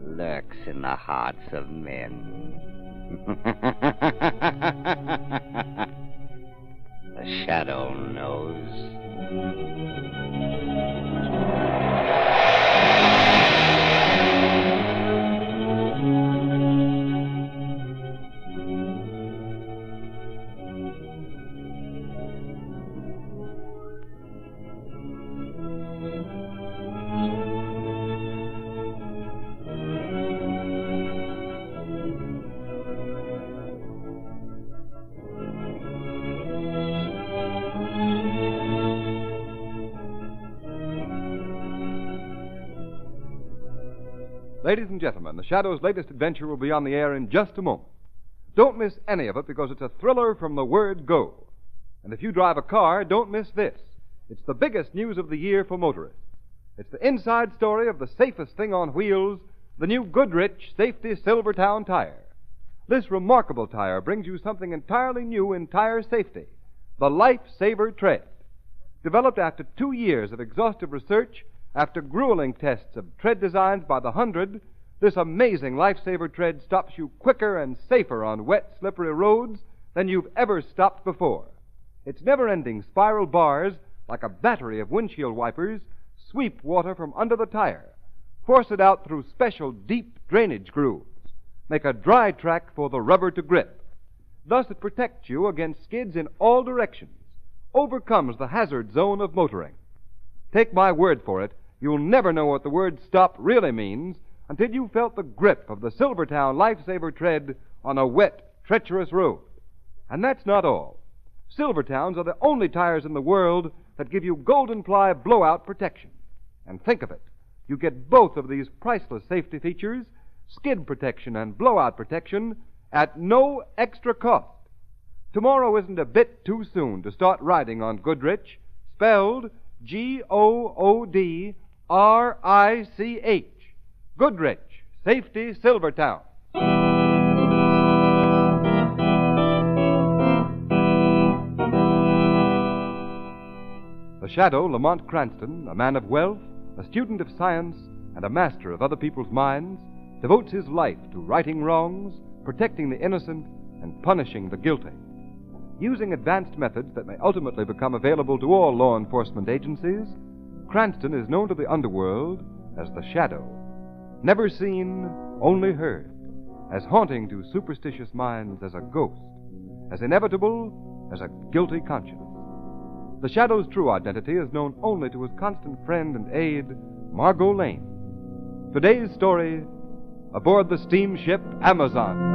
lurks in the hearts of men. The shadow knows. Ladies and gentlemen, The Shadow's latest adventure will be on the air in just a moment. Don't miss any of it because it's a thriller from the word go. And if you drive a car, don't miss this. It's the biggest news of the year for motorists. It's the inside story of the safest thing on wheels, the new Goodrich Safety Silvertown tire. This remarkable tire brings you something entirely new in tire safety, the Lifesaver Tread. Developed after 2 years of exhaustive research, after grueling tests of tread designs by the hundred, this amazing Lifesaver Tread stops you quicker and safer on wet, slippery roads than you've ever stopped before. Its never-ending spiral bars, like a battery of windshield wipers, sweep water from under the tire, force it out through special deep drainage grooves, make a dry track for the rubber to grip. Thus it protects you against skids in all directions, overcomes the hazard zone of motoring. Take my word for it, you'll never know what the word stop really means until you've felt the grip of the Silvertown Lifesaver Tread on a wet, treacherous road. And that's not all. Silvertowns are the only tires in the world that give you golden ply blowout protection. And think of it, you get both of these priceless safety features, skid protection and blowout protection, at no extra cost. Tomorrow isn't a bit too soon to start riding on Goodrich, spelled Goodrich. Goodrich Safety Silvertown. The Shadow, Lamont Cranston, a man of wealth, a student of science, and a master of other people's minds, devotes his life to righting wrongs, protecting the innocent, and punishing the guilty. Using advanced methods that may ultimately become available to all law enforcement agencies, Cranston is known to the underworld as the Shadow. Never seen, only heard, as haunting to superstitious minds as a ghost, as inevitable as a guilty conscience. The Shadow's true identity is known only to his constant friend and aide, Margot Lane. Today's story, aboard the steamship Amazon.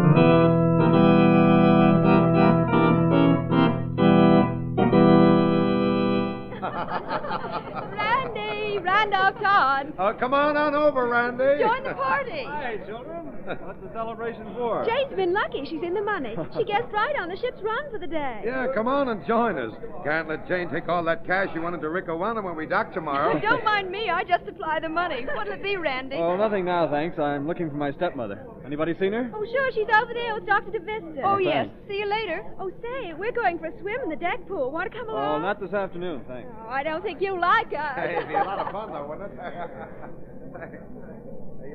Randolph Todd. Come on over, Randy. Join the party. Hi, children. What's the celebration for? Jane's been lucky. She's in the money. She guessed right on the ship's run for the day. Yeah, come on and join us. Can't let Jane take all that cash you wanted to Rickawana when we dock tomorrow. Don't mind me. I just supply the money. What'll it be, Randy? Oh, nothing now, thanks. I'm looking for my stepmother. Anybody seen her? Oh, sure. She's over there with Dr. DeVista. Oh, yes. Thanks. See you later. Oh, say, we're going for a swim in the deck pool. Want to come along? Oh, not this afternoon, thanks. Oh, I don't think you'll like us. Hey, it'd be a lot of fun, though, wouldn't it?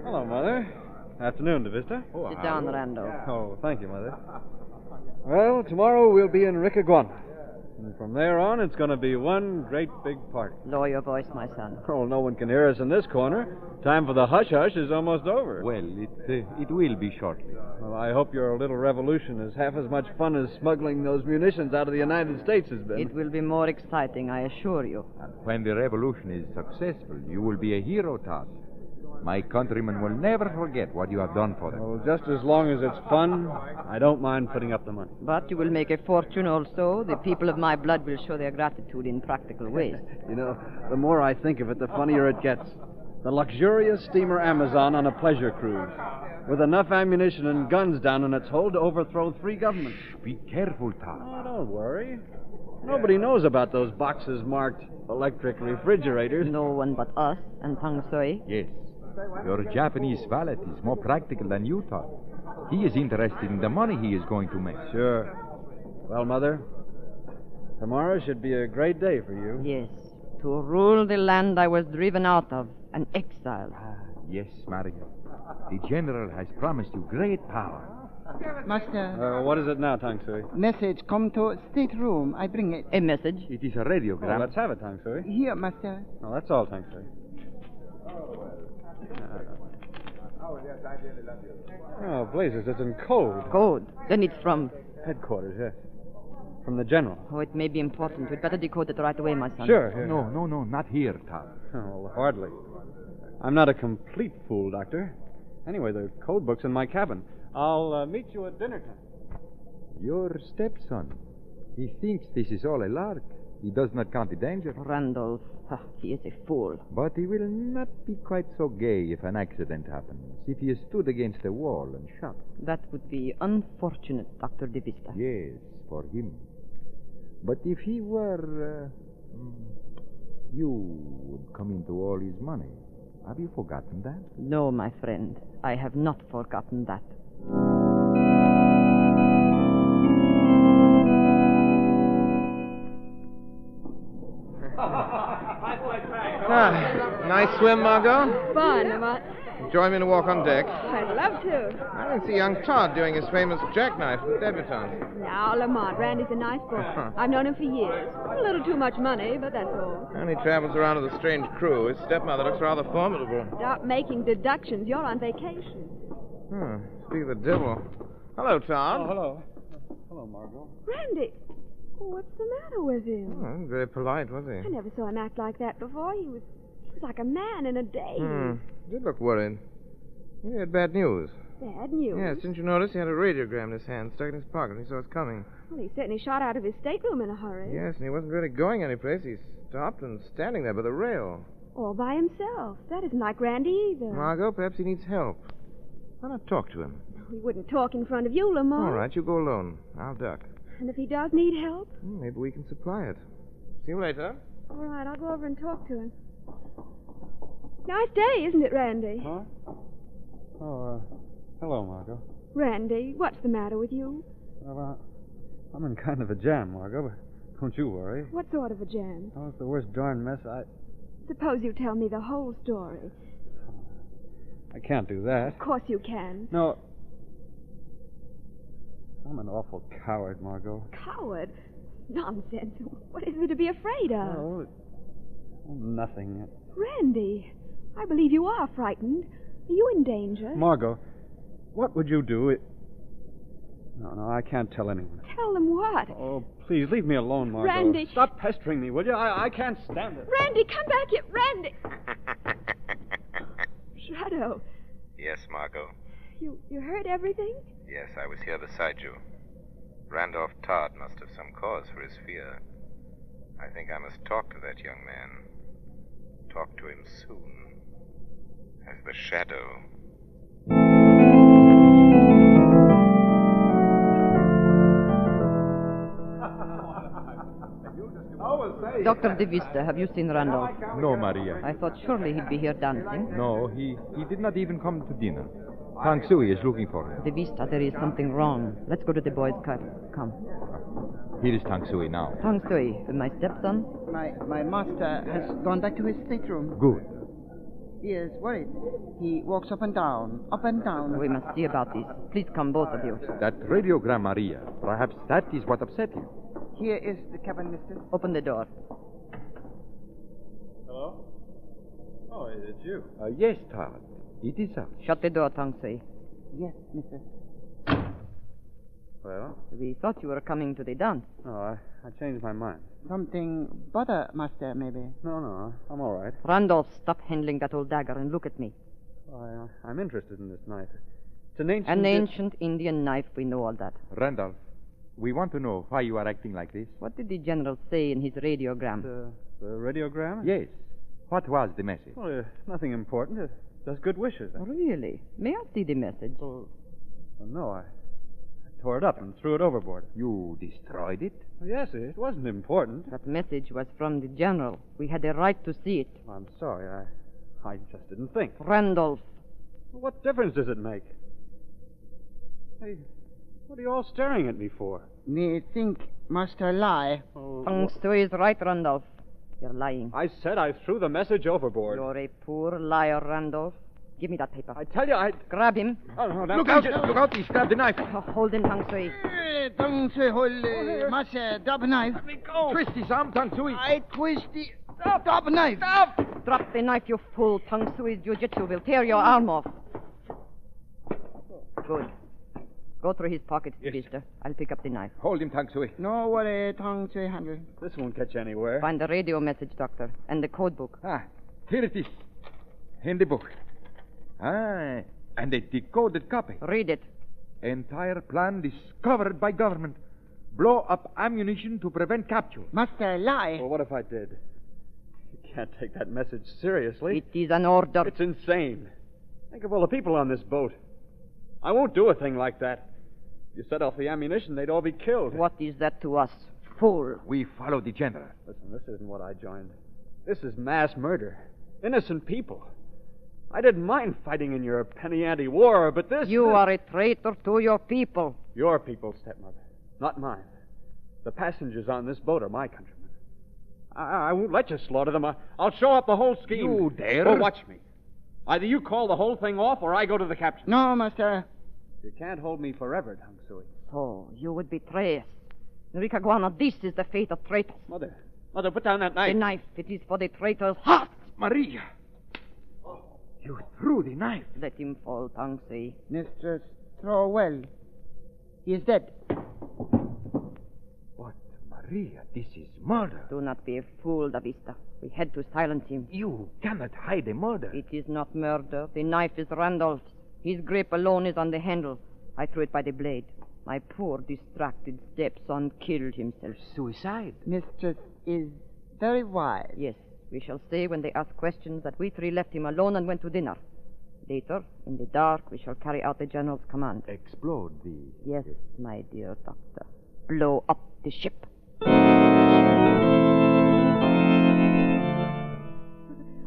Hello, Mother. Afternoon, DeVista. Sit down, Randolph. Oh, thank you, Mother. Well, tomorrow we'll be in Rickaguana. And from there on, it's going to be one great big party. Lower your voice, my son. Oh, no one can hear us in this corner. Time for the hush-hush is almost over. Well, it will be shortly. Well, I hope your little revolution is half as much fun as smuggling those munitions out of the United States has been. It will be more exciting, I assure you. And when the revolution is successful, you will be a hero, Todd. My countrymen will never forget what you have done for them. Well, just as long as it's fun, I don't mind putting up the money. But you will make a fortune also. The people of my blood will show their gratitude in practical ways. You know, the more I think of it, the funnier it gets. The luxurious steamer Amazon on a pleasure cruise, with enough ammunition and guns down in its hold to overthrow 3 governments. Be careful, Todd. Oh, don't worry. Nobody knows about those boxes marked electric refrigerators. No one but us and Pang Soi. Yes. Your Japanese valet is more practical than you thought. He is interested in the money he is going to make. Sure. Well, Mother, tomorrow should be a great day for you. Yes, to rule the land I was driven out of, an exile. Yes, Mario. The general has promised you great power. Master, What is it now, Tang Sui? message come to stateroom. I bring it. A message? It is a Oh, radiogram. let's have it, Tang Sui. Here, master. Oh, that's all, Tang Sui. Oh, blazes, it's in code. Code. Then it's from... Headquarters, yes. From the general. Oh, it may be important. We'd better decode it right away, my son. Sure. No, not here, Todd. Oh, hardly. I'm not a complete fool, Doctor. Anyway, the code book's in my cabin. I'll meet you at dinner time. Your stepson. He thinks this is all a lark. He does not count the danger. Randolph. He is a fool. But he will not be quite so gay if an accident happens. If he is stood against a wall and shot. That would be unfortunate, Dr. De Vista. Yes, for him. But if he were... you would come into all his money. Have you forgotten that? No, my friend. I have not forgotten that. Nice swim, Margot? Fun, am I? Join me to walk on deck. I'd love to. I didn't see young Todd doing his famous jackknife with debutante. Now, Lamont, Randy's a nice boy. I've known him for years. A little too much money, but that's all. And he travels around with a strange crew. His stepmother looks rather formidable. Stop making deductions. You're on vacation. Speak of the devil. Hello, Todd. Oh, hello. Hello, Margot. Randy, what's the matter with him? Oh, very polite, was I he? never saw him act like that before. He was like a man in a daze. Did look worried. He had bad news. Bad news. Yes, didn't you notice he had a radiogram in his hand, stuck in his pocket, and he saw us coming? Well, he certainly shot out of his stateroom in a hurry. Yes, and he wasn't really going anyplace. He stopped and standing there by the rail. All by himself. That isn't like Randy either. Margot, perhaps he needs help. Why not talk to him? He wouldn't talk in front of you, Lamont. All right, you go alone. I'll duck. And if he does need help? Maybe we can supply it. See you later. All right, I'll go over and talk to him. Nice day, isn't it, Randy? Huh? Oh, hello, Margot. Randy, what's the matter with you? Well, I'm in kind of a jam, Margot, but don't you worry. What sort of a jam? Oh, it's the worst darn mess Suppose you tell me the whole story. I can't do that. Of course you can. No. I'm an awful coward, Margot. Coward? Nonsense. What is there to be afraid of? Oh, nothing. Randy, I believe you are frightened. Are you in danger? Margot, what would you do? No, I can't tell anyone. Tell them what? Oh, please, leave me alone, Margot. Randy. Stop pestering me, will you? I can't stand it. Randy, come back here. Randy! Shadow, Yes, Margot. you heard everything? Yes, I was here beside you. Randolph Todd must have some cause for his fear. I think I must talk to that young man. Talk to him soon. As the shadow. Dr. De Vista, have you seen Randolph? No, Maria. I thought surely he'd be here dancing. No, he did not even come to dinner. Tang Sui is looking for him. De Vista, there is something wrong. Let's go to the boys' car. Come. Here is Tang Sui now. Tang Sui, my stepson? My master has gone back to his stateroom. Good. He is worried. He walks up and down, up and down. We must see about this. Please come, both of you. That radiogram, Maria. Perhaps that is what upset you. Here is the cabin, mister. Open the door. Hello? Oh, it's you. Yes, Todd. It is us. Shut the door, Tang Sui. Yes, mister. Well? We thought you were coming to the dance. Oh, I changed my mind. Something bother, master, maybe. No, I'm all right. Randolph, stop handling that old dagger and look at me. I'm interested in this knife. It's an ancient... An ancient Indian knife, we know all that. Randolph, we want to know why you are acting like this. What did the general say in his radiogram? The radiogram? Yes. What was the message? Well, nothing important. It's just good wishes. Really? May I see the message? Well, no, I tore it up and threw it overboard. You destroyed it? Well, yes, it wasn't important. That message was from the general. We had a right to see it. I'm sorry. I just didn't think. Randolph. What difference does it make? Hey, what are you all staring at me for? Me think master lie. Tang Sui is right, Randolph. You're lying. I said I threw the message overboard. You're a poor liar, Randolph. Give me that paper. I tell you, Grab him. Oh, no, now, Look out, he's grabbed the knife. Hold him, Tang Sui. Tang Sui, hold, Master, drop a knife. Let me go. Twisty, Sam, Tang Sui. I twist the... Drop a knife. Stop! Drop the knife, you fool. Tang Sui's jujitsu will tear your arm off. Good. Go through his pockets, Vista. I'll pick up the knife. Hold him, Tang Sui. No worry, Tang Sui handle. This won't catch anywhere. Find the radio message, Doctor, and the code book. Ah, here it is. In the book. Ah, and a decoded copy. Read it. Entire plan discovered by government. Blow up ammunition to prevent capture. Master, lie. Well, what if I did? You can't take that message seriously. It is an order. It's insane. Think of all the people on this boat. I won't do a thing like that. If you set off the ammunition, they'd all be killed. What is that to us? Fool. We follow the general. Listen, this isn't what I joined. This is mass murder. Innocent people. I didn't mind fighting in your penny ante war, but this... You are a traitor to your people. Your people, stepmother. Not mine. The passengers on this boat are my countrymen. I won't let you slaughter them. I'll show up the whole scheme. You dare? Oh, watch me. Either you call the whole thing off or I go to the captain. No, Master. You can't hold me forever, Tang Sui. So, you would betray us. Enricaguana, this is the fate of traitors. Mother, put down that knife. The knife, it is for the traitor's heart. Maria! You threw the knife. Let him fall, Tang Sui. Mistress, throw well. He is dead. But, Maria, this is murder. Do not be a fool, Davista. We had to silence him. You cannot hide a murder. It is not murder. The knife is Randolph's. His grip alone is on the handle. I threw it by the blade. My poor, distracted stepson killed himself. Suicide. Mistress is very wise. Yes, we shall say when they ask questions that we three left him alone and went to dinner. Later, in the dark, we shall carry out the general's command. Explode the... Yes, my dear doctor. Blow up the ship.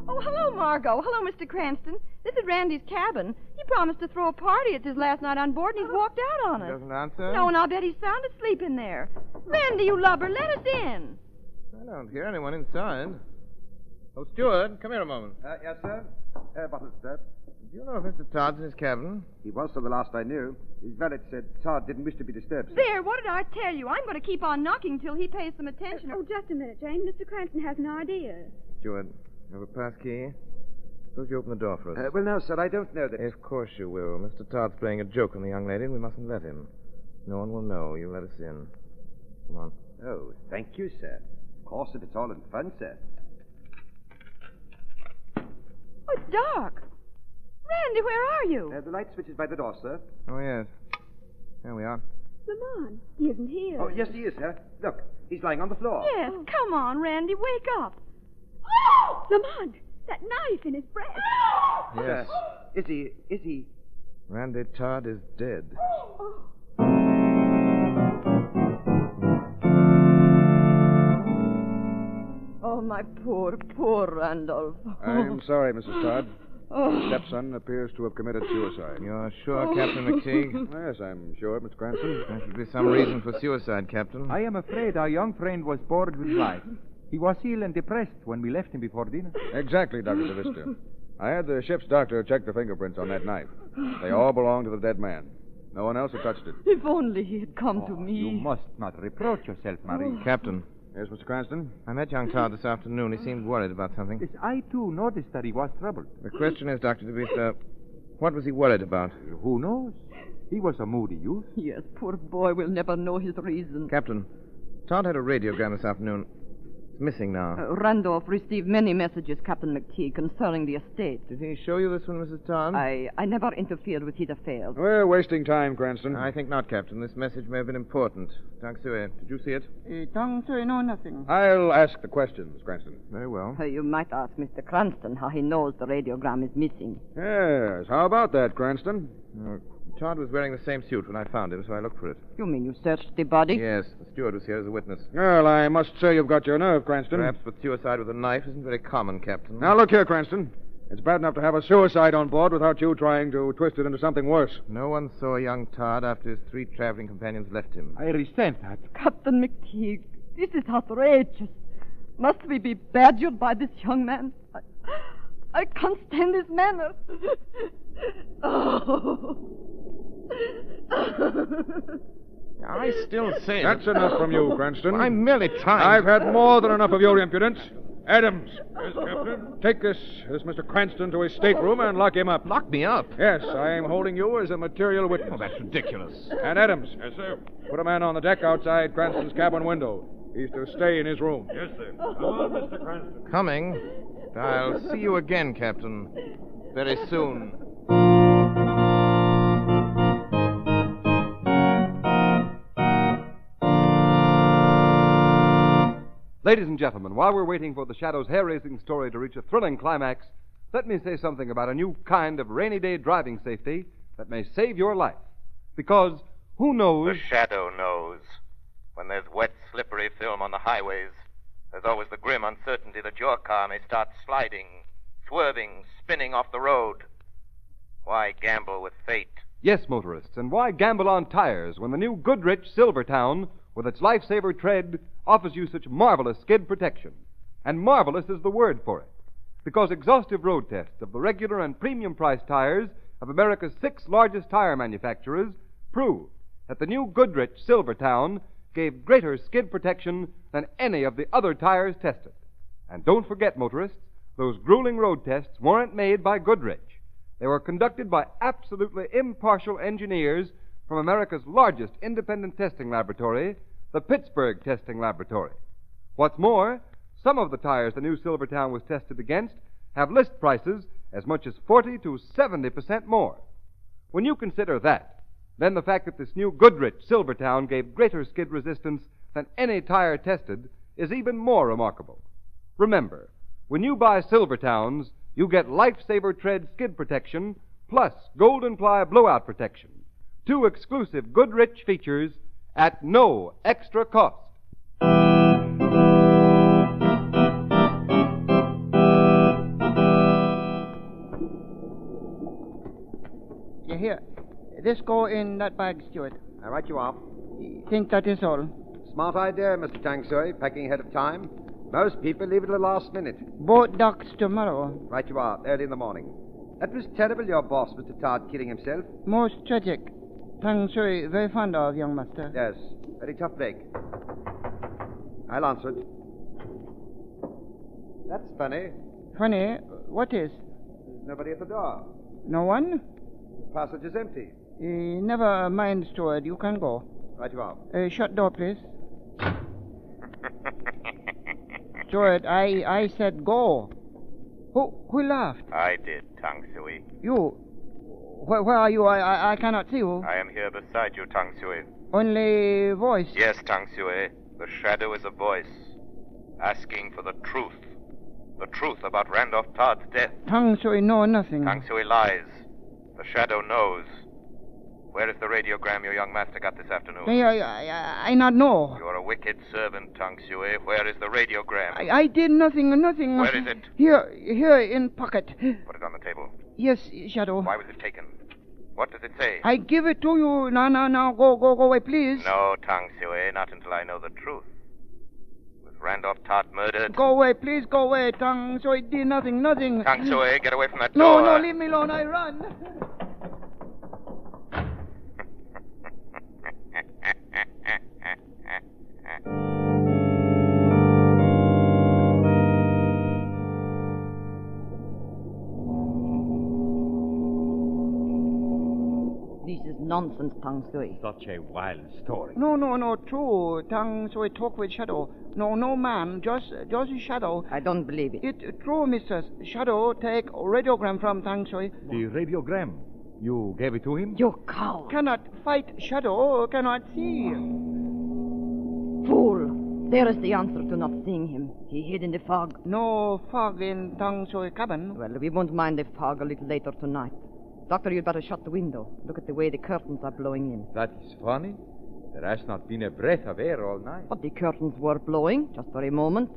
Oh, hello, Margot. Hello, Mr. Cranston. This is Randy's cabin. He promised to throw a party at his last night on board, and he's walked out on us. Doesn't answer? No, and I'll bet he's sound asleep in there. Randy, you lubber, let us in. I don't hear anyone inside. Oh, steward, come here a moment. Yes, sir? Bottle, sir. Do you know if Mr. Todd's in his cabin? He was till the last I knew. His valet said Todd didn't wish to be disturbed, sir. There, what did I tell you? I'm going to keep on knocking till he pays some attention. Oh, just a minute, Jane. Mr. Cranston has an idea. Steward, you have a pass key? Suppose you open the door for us. Well, no, sir, I don't know that... Of course you will. Mr. Todd's playing a joke on the young lady, and we mustn't let him. No one will know. You let us in. Come on. Oh, thank you, sir. Of course, if it's all in fun, sir. Oh, it's dark. Randy, where are you? The light switch is by the door, sir. Oh, yes. There we are. Lamont, he isn't here. Oh, yes, he is, sir. Look, he's lying on the floor. Yes, come on, Randy, wake up. Lamont, that knife in his breast. Yes. Is he... Randy Todd is dead. Oh, my poor, poor Randolph. I'm sorry, Mrs. Todd. Oh. Your stepson appears to have committed suicide. You're sure, Captain McTeague? Yes, I'm sure, Mr. Cranston. There should be some reason for suicide, Captain. I am afraid our young friend was bored with life. He was ill and depressed when we left him before dinner. Exactly, Dr. DeVista. I had the ship's doctor check the fingerprints on that knife. They all belong to the dead man. No one else had touched it. If only he had come to me. You must not reproach yourself, Marie. Captain, Yes, Mr. Cranston? I met young Todd this afternoon. He seemed worried about something. Yes, I, too, noticed that he was troubled. The question is, Dr. DeVista, what was he worried about? Who knows? He was a moody youth. Yes, poor boy will never know his reason. Captain, Todd had a radiogram this afternoon. It's missing now. Randolph received many messages, Captain McTeague, concerning the estate. Did he show you this one, Mrs. Todd? I never interfered with his affairs. We're wasting time, Cranston. I think not, Captain. This message may have been important. Tang Sui, did you see it? Tang Sui know nothing. I'll ask the questions, Cranston. Very well. You might ask Mr. Cranston how he knows the radiogram is missing. Yes, how about that, Cranston? Todd was wearing the same suit when I found him, so I looked for it. You mean you searched the body? Yes, the steward was here as a witness. Well, I must say you've got your nerve, Cranston. Perhaps but suicide with a knife isn't very common, Captain. Now, look here, Cranston. It's bad enough to have a suicide on board without you trying to twist it into something worse. No one saw young Todd after his 3 traveling companions left him. I resent that. Captain McTeague, this is outrageous. Must we be badgered by this young man? I can't stand this manner. Oh. I still say... That's enough from you, Cranston. I'm merely trying... I've had more than enough of your impudence. Adams. Yes, Captain. Take this Mr. Cranston to his stateroom and lock him up. Lock me up? Yes, I am holding you as a material witness. Oh, that's ridiculous. And Adams. Yes, sir. Put a man on the deck outside Cranston's cabin window. He's to stay in his room. Yes, sir. Come on, Mr. Cranston. Coming. I'll see you again, Captain. Very soon. Ladies and gentlemen, while we're waiting for the Shadow's hair-raising story to reach a thrilling climax, let me say something about a new kind of rainy day driving safety that may save your life. Because who knows... The Shadow knows. When there's wet, slippery film on the highways, there's always the grim uncertainty that your car may start sliding, swerving, spinning off the road. Why gamble with fate? Yes, motorists, and why gamble on tires when the new Goodrich Silvertown, with its lifesaver tread, offers you such marvelous skid protection? And marvelous is the word for it, because exhaustive road tests of the regular and premium price tires of America's 6 largest tire manufacturers prove that the new Goodrich Silvertown gave greater skid protection than any of the other tires tested. And don't forget, motorists, those grueling road tests weren't made by Goodrich. They were conducted by absolutely impartial engineers from America's largest independent testing laboratory, the Pittsburgh Testing Laboratory. What's more, some of the tires the new Silvertown was tested against have list prices as much as 40 to 70% more. When you consider that, then the fact that this new Goodrich Silvertown gave greater skid resistance than any tire tested is even more remarkable. Remember, when you buy Silvertowns, you get Lifesaver Tread skid protection plus Golden Ply blowout protection, 2 exclusive Goodrich features at no extra cost. Yeah, here. This go in that bag, Stuart. All right, you are. Think that is all. Smart idea, Mr. Tang Sui, packing ahead of time. Most people leave it to the last minute. Boat docks tomorrow. Right you are, early in the morning. That was terrible, your boss, Mr. Todd, killing himself. Most tragic. Tang Sui very fond of, young master. Yes, very tough break. I'll answer it. That's funny. Funny? What is? There's nobody at the door. No one? The passage is empty. Never mind, Stuart. You can go. Right you are. Shut door, please. Stuart, I said go. Who laughed? I did, Tang Sui. You? Where are you? I cannot see you. I am here beside you, Tang Sui. Only voice. Yes, Tang Sui. The Shadow is a voice, asking for the truth. The truth about Randolph Todd's death. Tang Sui know nothing. Tang Sui lies. The Shadow knows. Where is the radiogram your young master got this afternoon? I not know. You are a wicked servant, Tang Sui. Where is the radiogram? I did nothing. Where is it? Here in pocket. Put it on the table. Yes, Shadow. Why was it taken? What does it say? I give it to you. Now, go away, please. No, Tang Sui, not until I know the truth. Was Randolph Todd murdered? Go away, please, go away. Tang Sui did nothing. Tang Sui, get away from that door. No, leave me alone. I run. This is nonsense, Tang Sui. Such a wild story. No, true. Tang Sui talk with Shadow. No man, just Shadow. I don't believe it. It true, mistress. Shadow take radiogram from Tang Sui. The radiogram. You gave it to him? You coward. Cannot fight Shadow, cannot see. Fool. There is the answer to not seeing him. He hid in the fog. No fog in Tang Sui cabin. Well, we won't mind the fog a little later tonight. Doctor, you'd better shut the window. Look at the way the curtains are blowing in. That is funny. There has not been a breath of air all night. But the curtains were blowing, just for a moment.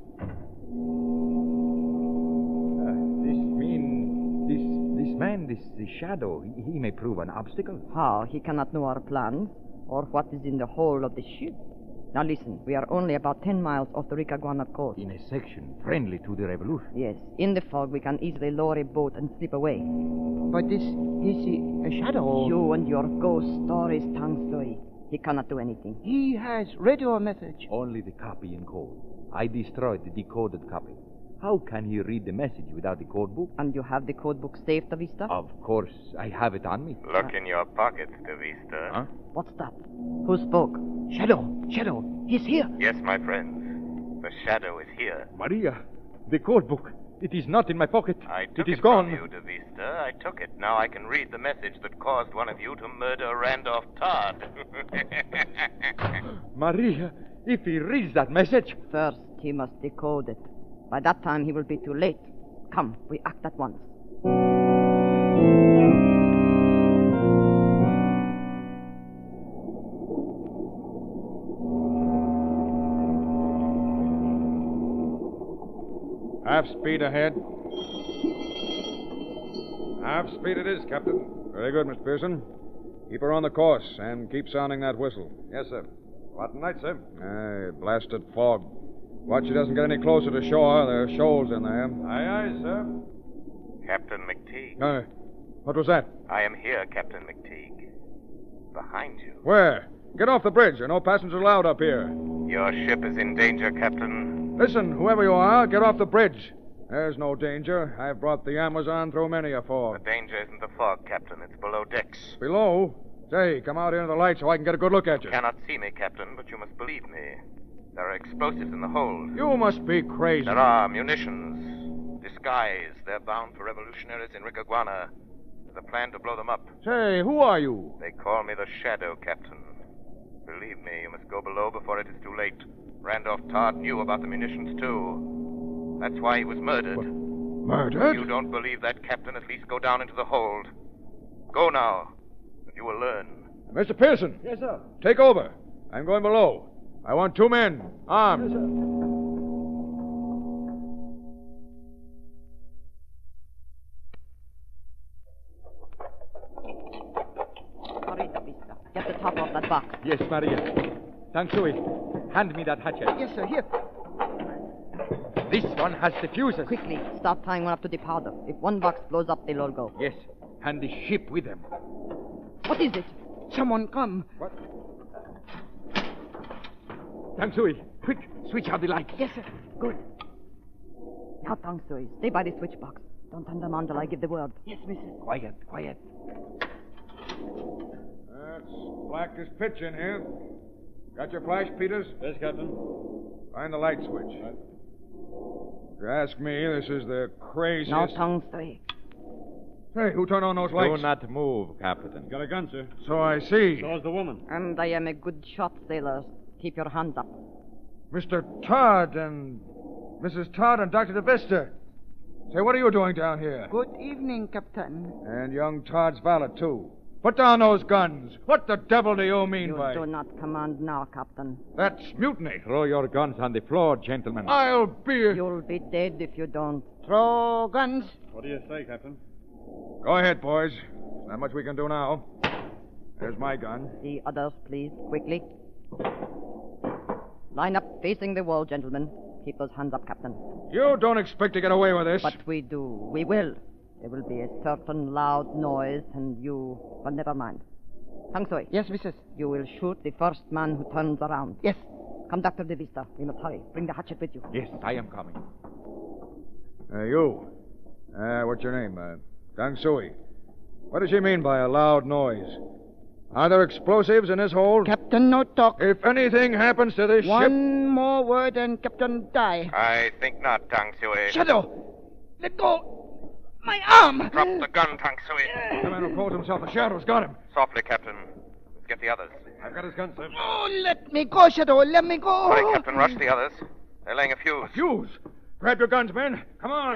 This Shadow, he may prove an obstacle. How? He cannot know our plans, or what is in the hold of the ship. Now listen, we are only about 10 miles off the Ricaguana coast. In a section friendly to the revolution. Yes, in the fog we can easily lower a boat and slip away. But this a shadow. You and your ghost stories, Tang Sui. He cannot do anything. He has radio message. Only the copy in code. I destroyed the decoded copy. How can he read the message without the code book? And you have the code book saved, De Vista? Of course, I have it on me. Look in your pockets, De Vista. Huh? What's that? Who spoke? Shadow, he's here. Yes, my friends. The shadow is here. Maria, the code book. It is not in my pocket. I took it is it gone. from you, De Vista. I took it. Now I can read the message that caused one of you to murder Randolph Todd. Maria, if he reads that message... First, he must decode it. By that time, he will be too late. Come, we act at once. Half speed ahead. Half speed it is, Captain. Very good, Miss Pearson. Keep her on the course and keep sounding that whistle. Yes, sir. What night, sir? Blasted fog. Watch she doesn't get any closer to shore. There are shoals in there. Aye, aye, sir. Captain McTeague. What was that? I am here, Captain McTeague. Behind you. Where? Get off the bridge. There are no passengers allowed up here. Your ship is in danger, Captain. Listen, whoever you are, get off the bridge. There's no danger. I've brought the Amazon through many a The fog. danger isn't the fog, Captain. It's below decks. Below? Say, come out here in the light so I can get a good look at you. You cannot see me, Captain, but you must believe me. There are explosives in the hold. You must be crazy. There are munitions. Disguised. They're bound for revolutionaries in Ricaguana. There's a plan to blow them up. Say, who are you? They call me the Shadow, Captain. Believe me, you must go below before it is too late. Randolph Todd knew about the munitions, too. That's why he was murdered. What? Murdered? If you don't believe that, Captain, at least go down into the hold. Go now, and you will learn. Mr. Pearson. Yes, sir. Take over. I'm going below. I want 2 men, armed. Yes, sir. Hurry, De Vista. Get the top off that box. Yes, Maria. Tang Sui, hand me that hatchet. Yes, sir, here. This one has the fuses. Quickly, start tying one up to the powder. If one box blows up, they'll all go. Yes, and the ship with them. What is it? Someone come. What? Tang Sui, quick, switch out the light. Yes, sir. Good. Now, Tang Sui, stay by the switch box. Don't turn them on till I give the word. Yes, Mrs. Quiet, quiet. It's black as pitch in here. Got your flash, Peters? Yes, Captain. Find the light switch. If you ask me, this is the craziest... Now, Tang Sui. Hey, who turned on those lights? Do not move, Captain. Got a gun, sir. So I see. So is the woman. And I am a good shot, sailors. Keep your hands up. Mr. Todd and Mrs. Todd and Dr. DeVista. Say, what are you doing down here? Good evening, Captain. And young Todd's valet, too. Put down those guns. What the devil do you mean You by... do not command now, Captain. That's mutiny. Throw your guns on the floor, gentlemen. I'll be... You'll be dead if you don't. Throw guns. What do you say, Captain? Go ahead, boys. Not much we can do now. There's my gun. The others, please, quickly. Line up facing the wall, gentlemen. Keep those hands up, Captain. You don't expect to get away with this. But we do. We will. There will be a certain loud noise, and you... Well, never mind. Tang Sui. Yes, Mrs. You will shoot the first man who turns around. Yes. Come, Dr. De Vista. We must hurry. Bring the hatchet with you. Yes, I am coming. You. What's your name? Tang Sui. What does she mean by a loud noise? Are there explosives in this hold? Captain, no talk. If anything happens to this ship... One more word and Captain die. I think not, Tang Sui. Shadow! Let go! My arm! Drop the gun, Tang Sui. The man who calls himself the Shadow's got him. Softly, Captain. Let's get the others. I've got his gun, sir. Oh, let me go, Shadow. Let me go. Hurry, Captain. Rush the others. They're laying a fuse. Fuse? Grab your guns, men. Come on.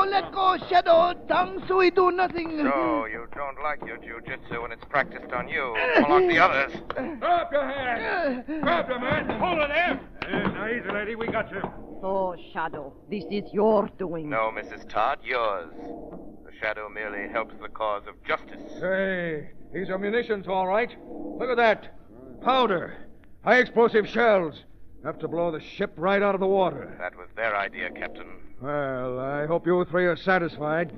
Let go, Shadow. Tang Sui do nothing. So, you don't like your jiu-jitsu when it's practiced on you. Come along the others. Drop your hand. Grab your man. Hold it there. Now, easy, lady. We got you. Oh, Shadow, this is your doing. No, Mrs. Todd, yours. The Shadow merely helps the cause of justice. Hey, these are munitions, all right. Look at that. Powder. High explosive shells. Enough to blow the ship right out of the water. That was their idea, Captain. Well, I hope you three are satisfied.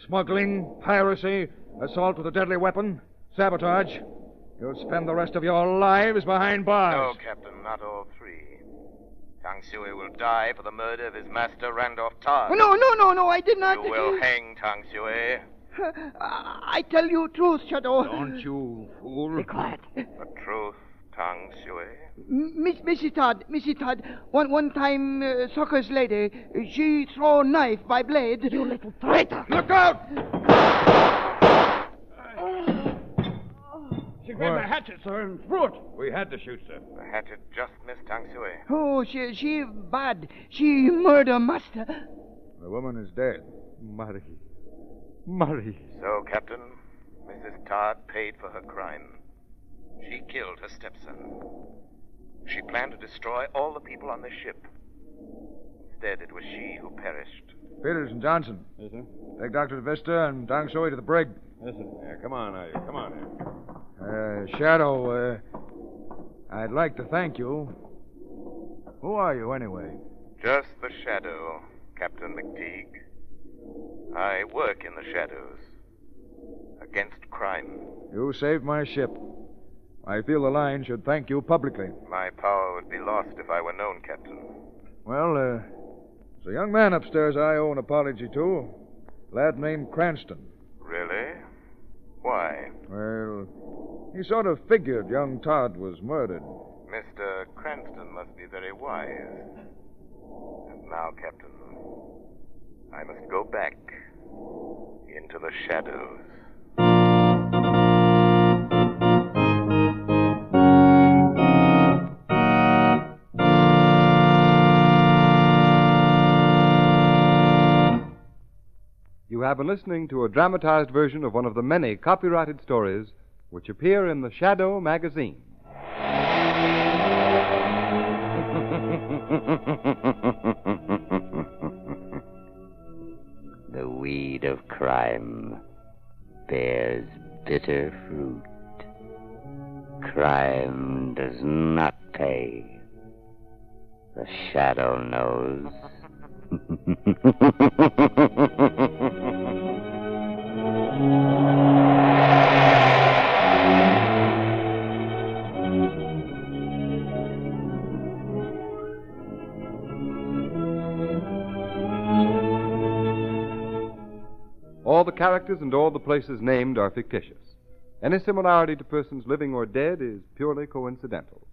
Smuggling, piracy, assault with a deadly weapon, sabotage. You'll spend the rest of your lives behind bars. No, Captain, not all three. Tang Sui will die for the murder of his master, Randolph Todd. No, I did not. You will hang Tang Sui. I tell you truth, Shadow. Don't you, fool. Be quiet. The truth, Tang Sui. Missy Todd, one time, Sucker's lady, she throw knife by blade. You little traitor. Look out! She grabbed the hatchet, sir, and threw it. We had to shoot, sir. The hatchet just missed Tang Sui. Oh, she bad. She murder master. The woman is dead. Marie. So, Captain, Mrs. Todd paid for her crime. She killed her stepson. She planned to destroy all the people on the ship. Instead, it was she who perished. Peters and Johnson. Yes, sir. Take Dr. Vista and Tang Sui to the brig. Yes, sir. Yeah, come on, now. Come on here. Shadow, I'd like to thank you. Who are you, anyway? Just the shadow, Captain McTeague. I work in the shadows. Against crime. You saved my ship. I feel the line should thank you publicly. My power would be lost if I were known, Captain. Well, there's a young man upstairs I owe an apology to. A lad named Cranston. Really? Why? Well, he sort of figured young Todd was murdered. Mr. Cranston must be very wise. And now, Captain, I must go back into the shadows. You have been listening to a dramatized version of one of the many copyrighted stories which appear in the Shadow magazine. The weed of crime bears bitter fruit. Crime does not pay. The shadow knows. All the characters and all the places named are fictitious. Any similarity to persons living or dead is purely coincidental.